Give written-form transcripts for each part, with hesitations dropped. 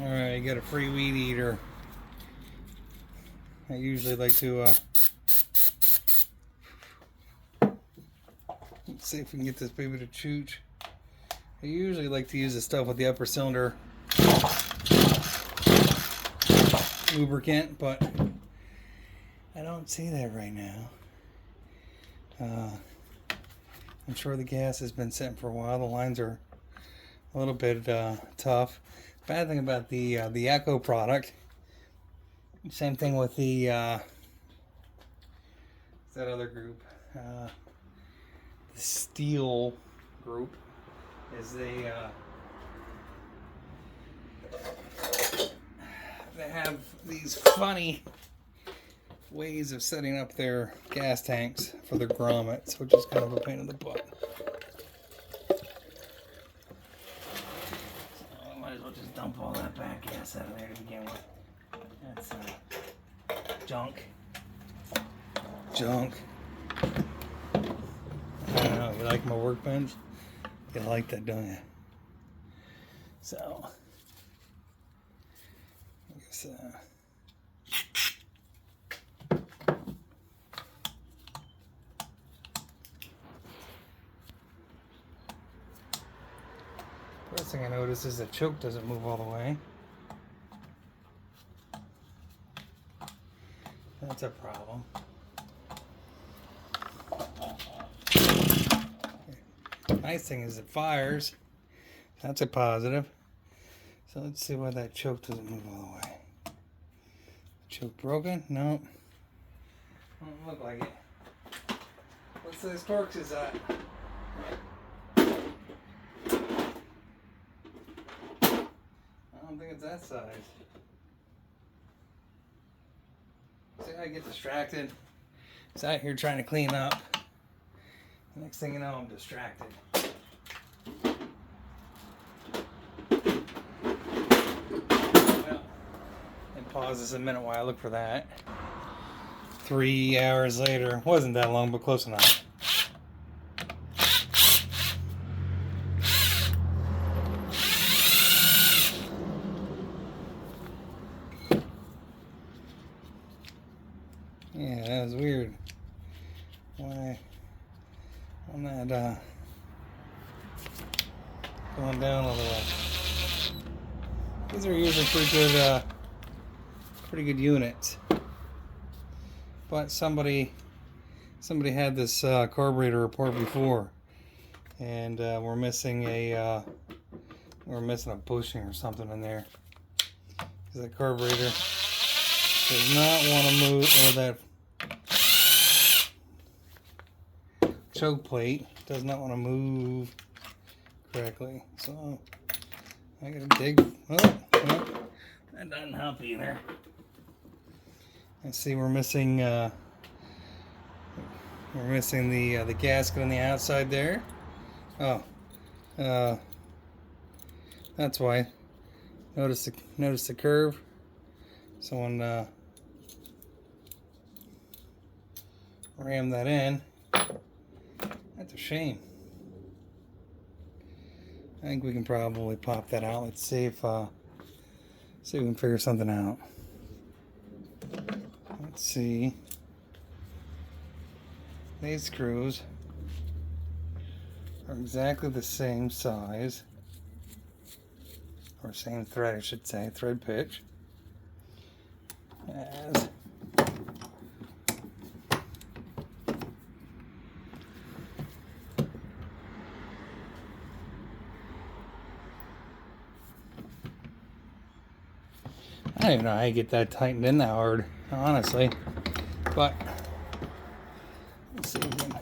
Alright, you got a free weed eater. I usually like to, let's see if we can get this baby to chooch. I usually like to use the stuff with the upper cylinder lubricant, but I don't see that right now. I'm sure the gas has been sitting for a while. The lines are a little bit tough. Bad thing about the Echo product, same thing with the that other group, the Steel group, is they have these funny ways of setting up their gas tanks for their grommets, which is kind of a pain in the butt. So I might as well just dump all that back gas out of there to begin with. That's junk. Junk. I don't know, you like my workbench? You like that, don't you? So, I guess, first thing I notice is the choke doesn't move all the way. That's a problem. Nice thing is it fires. That's a positive. So let's see why that choke doesn't move all the way. Choke broken? No. Doesn't look like it. What's this Torx is at? I don't think it's that size. See how I get distracted? It's out here trying to clean up. Next thing you know, I'm distracted. Well, and pause this a minute while I look for that. 3 hours later, wasn't that long, but close enough. Yeah, that was weird. Why? I'm not going down a little. These are usually pretty good units. But somebody had this carburetor report before, and we're missing a bushing or something in there. Because that carburetor does not want to move, or that choke plate does not want to move correctly. So I gotta dig. Oh, that doesn't help either. Let's see, we're missing the gasket on the outside there. Oh, that's why. Notice the curve. Someone rammed that in. That's a shame. I think we can probably pop that out. Let's see if we can figure something out. Let's see. These screws are exactly the same size, or same thread, I should say, thread pitch, as I don't even know how you get that tightened in that hard, honestly. But let's see if we can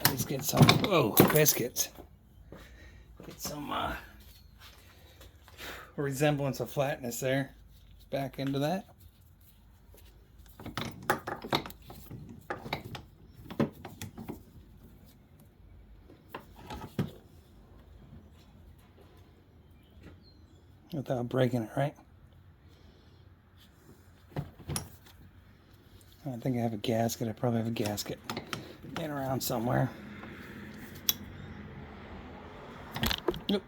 at least get some biscuits. Get some resemblance of flatness there. Back into that. Without breaking it, right? I think I have a gasket. I probably have a gasket laying around somewhere. Yep.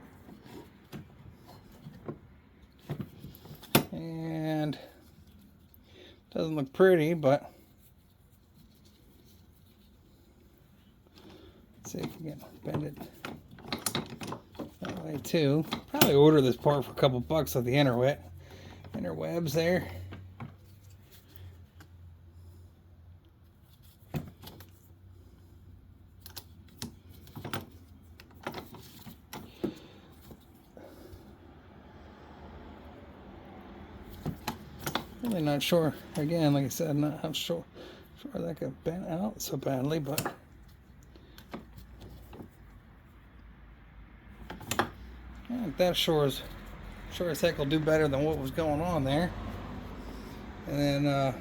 And doesn't look pretty, but let's see if we can bend it that way too. Probably order this part for a couple bucks on the interwebs there. Really not sure. Again, like I said, not sure that got bent out so badly, but yeah, that sure as heck will do better than what was going on there. And then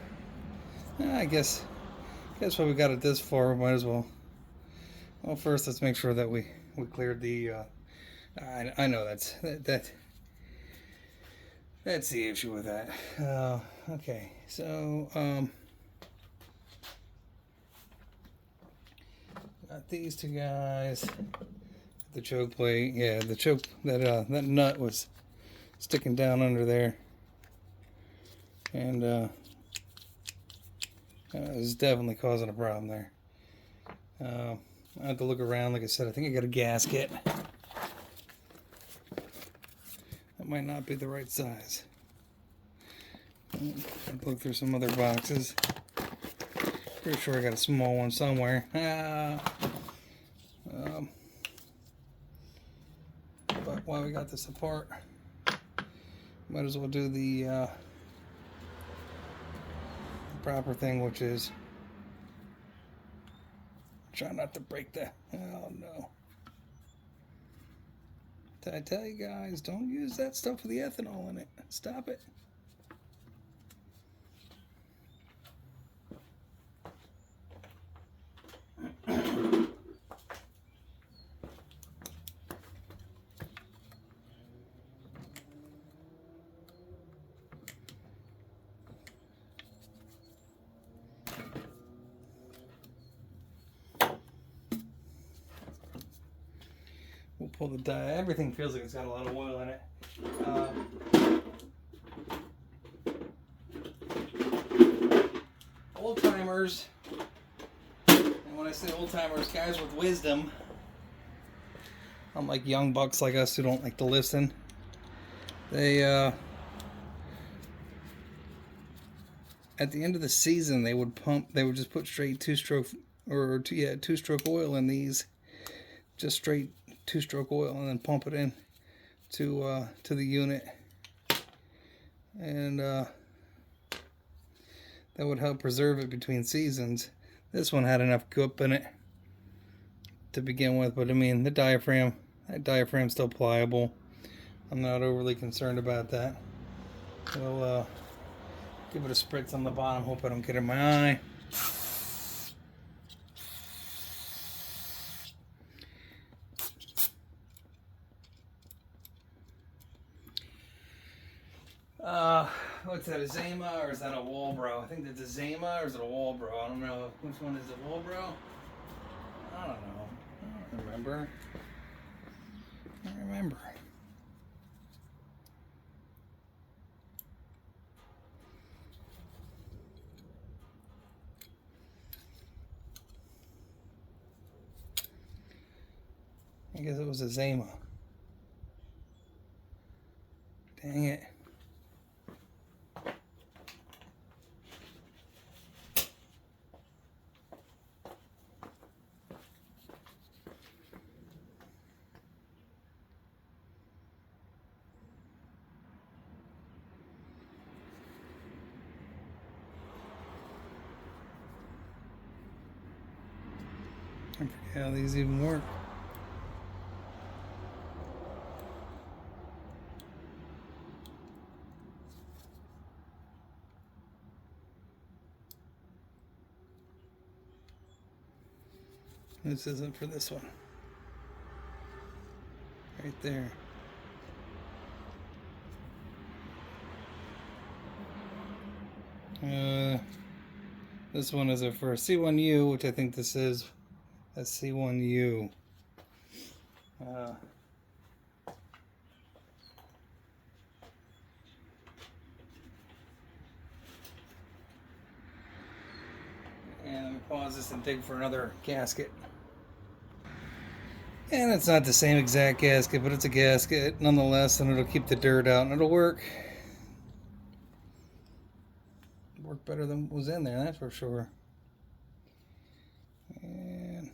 I guess when we got it this far, we might as well. Well, first let's make sure that we cleared the. I know that's the issue with that. Okay, so got these two guys. The choke plate, yeah, the choke that nut was sticking down under there, and it was definitely causing a problem there. I have to look around. Like I said, I think I got a gasket. That might not be the right size. I'll look through some other boxes. Pretty sure I got a small one somewhere. But while we got this apart, might as well do the proper thing, which is try not to break the. Oh no! Did I tell you guys, don't use that stuff with the ethanol in it? Stop it. We'll pull the die. Everything feels like it's got a lot of oil in it. Old timers, and when I say old timers, guys with wisdom, unlike young bucks like us who don't like to listen, they at the end of the season they would just put straight two-stroke oil in these, just straight two-stroke oil, and then pump it in to the unit, and that would help preserve it between seasons. This one had enough goop in it to begin with, but I mean that diaphragm's still pliable. I'm not overly concerned about that. We'll give it a spritz on the bottom, hope I don't get in my eye. What's that, a Zama or is that a Walbro? I think that's a Zama or is it a Walbro? I don't know. Which one is it, Walbro? I don't know. I don't remember. I guess it was a Zama. Dang it. I forget how these even work. This isn't for this one. Right there. This one is for C1U, which I think this is a C1U. pause this and dig for another gasket. And it's not the same exact gasket, but it's a gasket nonetheless, and it'll keep the dirt out, and it'll work. Work better than what was in there, that's for sure. And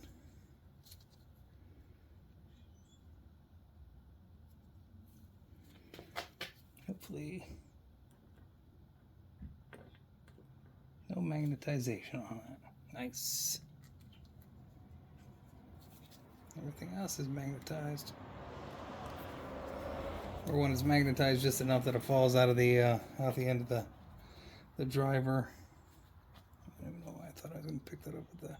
hopefully no magnetization on it. Nice. Everything else is magnetized. Or when it's magnetized just enough that it falls out of the end of the driver. I don't even know why I thought I was going to pick that up with that.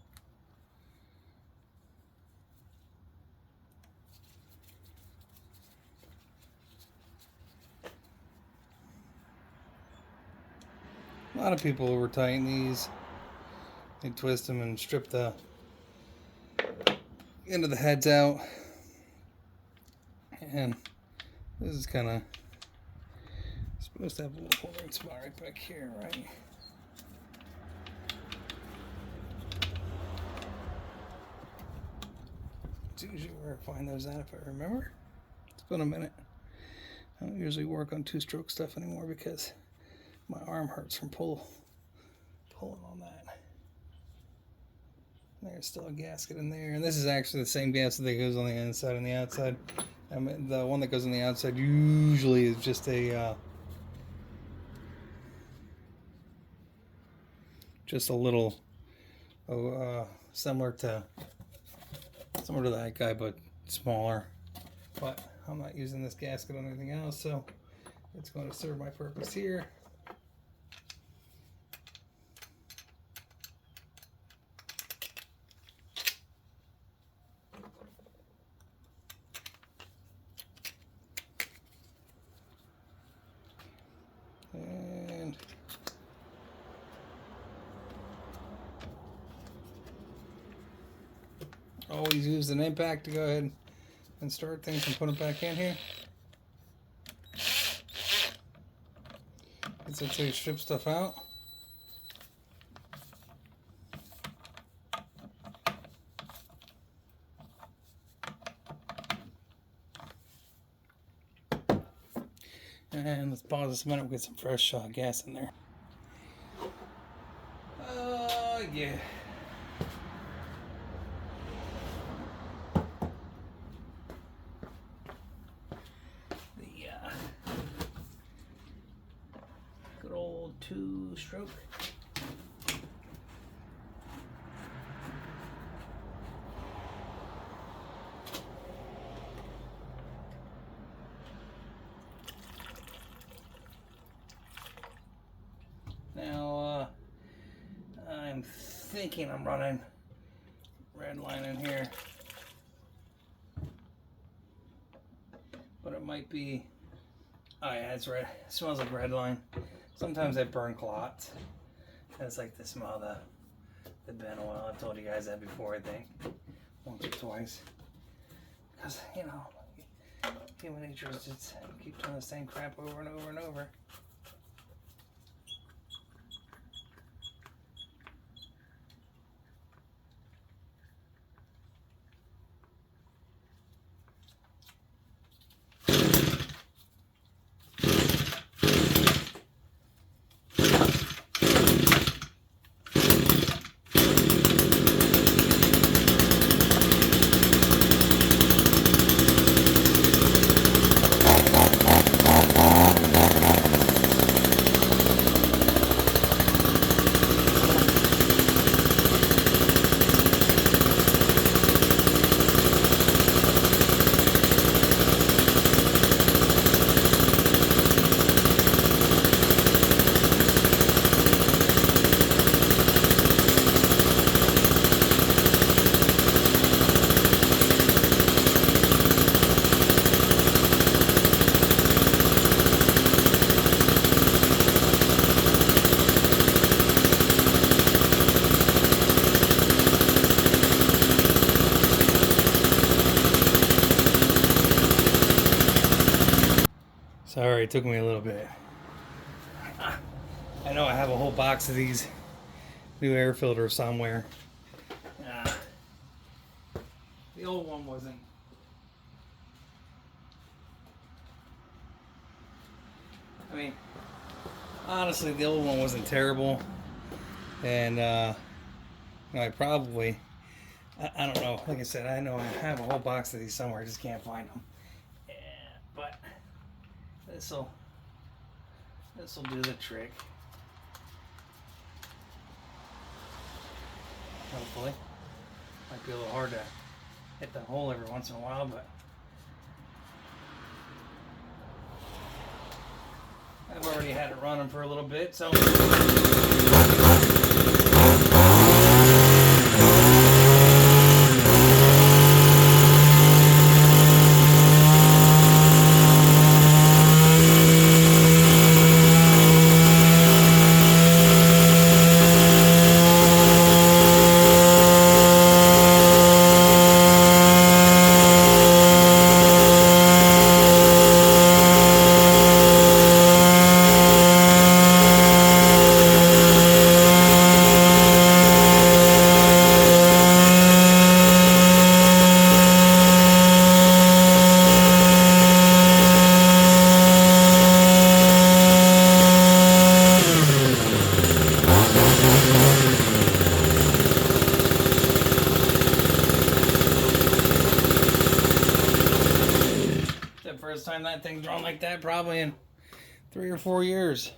A lot of people over tighten these. They twist them and strip the end of the heads out. And this is kind of supposed to have a little holding spot right back here, right? It's usually where I find those at if I remember. It's been a minute. I don't usually work on two-stroke stuff anymore because my arm hurts from pulling on that. There's still a gasket in there, and this is actually the same gasket that goes on the inside and the outside. I mean, the one that goes on the outside usually is just a little similar to that guy, but smaller. But I'm not using this gasket on anything else, so it's going to serve my purpose here. And always use an impact to go ahead and start things and put them back in here. It's until you strip stuff out. And let's pause this a minute. We'll get some fresh gas in there. Yeah. The good old two-stroke. Now, I'm thinking I'm running red line in here, but it might be, oh yeah, it's red. It smells like red line. Sometimes I burn clots. It's like the smell of the bin oil. I've told you guys that before, I think, once or twice. Because, you know, human nature is just keep doing the same crap over and over and over. Sorry, it took me a little bit. I know I have a whole box of these new air filters somewhere. The old one wasn't. I mean, honestly, the old one wasn't terrible, and I probably, I don't know. Like I said, I know I have a whole box of these somewhere. I just can't find them. Yeah, but this'll do the trick. Hopefully, might be a little hard to hit the hole every once in a while, but I've already had it running for a little bit, so. First time that thing's run like that, probably in 3 or 4 years.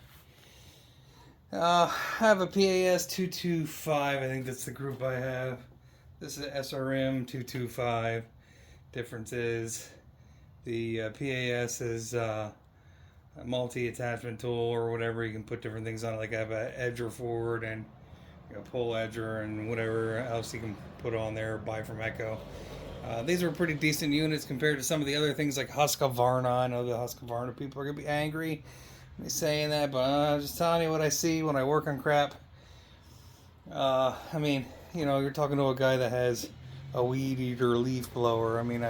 I have a PAS 225. I think that's the group I have. This is SRM 225. Difference is the PAS is a multi-attachment tool or whatever. You can put different things on it. Like I have an edger forward and a pull edger and whatever else you can put on there. Buy from Echo. These are pretty decent units compared to some of the other things like Husqvarna. I know the Husqvarna people are going to be angry me saying that, but I'm just telling you what I see when I work on crap. I mean, you know, you're talking to a guy that has a weed eater leaf blower. I mean,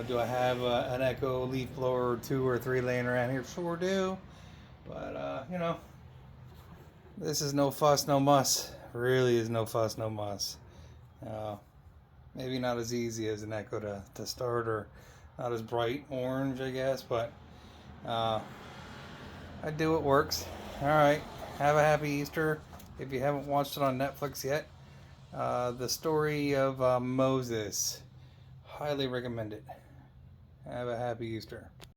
do I have an Echo leaf blower or 2 or 3 laying around here? Sure do. But, this is no fuss, no muss. Really is no fuss, no muss. Maybe not as easy as an Echo to start, or not as bright orange, I guess, but I do what works. Alright, have a happy Easter. If you haven't watched it on Netflix yet, the story of Moses. Highly recommend it. Have a happy Easter.